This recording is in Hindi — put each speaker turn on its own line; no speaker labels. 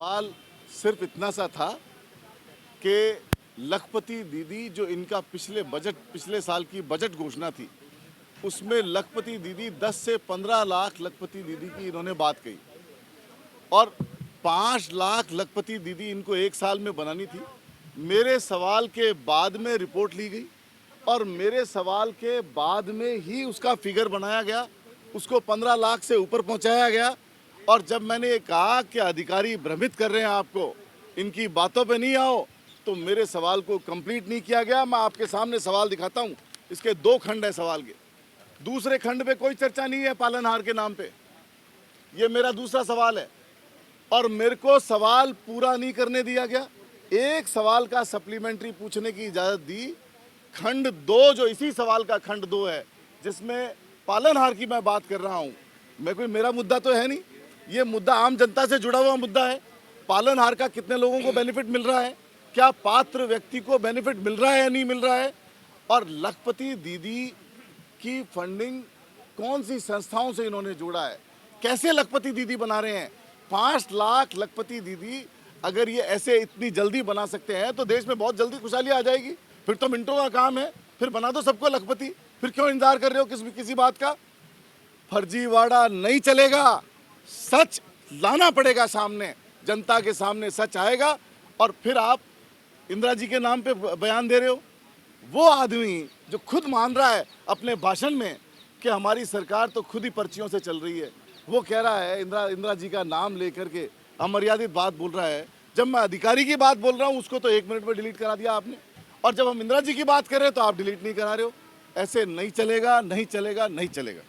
सवाल सिर्फ इतना सा था कि लखपति दीदी जो इनका पिछले साल की बजट घोषणा थी, उसमें लखपति दीदी 10 से 15 लाख लखपति दीदी की इन्होंने बात कही और 5 लाख लखपति दीदी इनको एक साल में बनानी थी। मेरे सवाल के बाद में रिपोर्ट ली गई और मेरे सवाल के बाद में ही उसका फिगर बनाया गया, उसको 15 लाख से ऊपर पहुंचाया गया। और जब मैंने ये कहा कि अधिकारी भ्रमित कर रहे हैं आपको, इनकी बातों पे नहीं आओ, तो मेरे सवाल को कंप्लीट नहीं किया गया। मैं आपके सामने सवाल दिखाता हूँ, इसके 2 खंड है सवाल के। दूसरे खंड पे कोई चर्चा नहीं है पालनहार के नाम पे, ये मेरा दूसरा सवाल है और मेरे को सवाल पूरा नहीं करने दिया गया। एक सवाल का सप्लीमेंट्री पूछने की इजाज़त दी। खंड 2 जो इसी सवाल का खंड 2 है, जिसमें पालनहार की मैं बात कर रहा हूँ, मेरा मुद्दा तो है नहीं, ये मुद्दा आम जनता से जुड़ा हुआ मुद्दा है। पालनहार का कितने लोगों को बेनिफिट मिल रहा है, क्या पात्र व्यक्ति को बेनिफिट मिल रहा है या नहीं मिल रहा है, और लखपति दीदी की फंडिंग कौन सी संस्थाओं से इन्होंने जोड़ा है, कैसे लखपति दीदी बना रहे हैं। 5 लाख लखपति दीदी अगर ये ऐसे इतनी जल्दी बना सकते हैं तो देश में बहुत जल्दी खुशहाली आ जाएगी। फिर तो मिनटों का काम है, फिर बना दो सबको लखपति। फिर क्यों इंतजार कर रहे हो किसी बात का। फर्जीवाड़ा नहीं चलेगा, सच लाना पड़ेगा सामने, जनता के सामने सच आएगा। और फिर आप इंदिरा जी के नाम पे बयान दे रहे हो। वो आदमी जो खुद मान रहा है अपने भाषण में कि हमारी सरकार तो खुद ही पर्चियों से चल रही है, वो कह रहा है इंदिरा जी का नाम लेकर के अमर्यादित बात बोल रहा है। जब मैं अधिकारी की बात बोल रहा हूँ उसको तो 1 मिनट में डिलीट करा दिया आपने, और जब हम इंदिरा जी की बात कर रहे हैं तो आप डिलीट नहीं करा रहे हो। ऐसे नहीं चलेगा, नहीं चलेगा, नहीं चलेगा।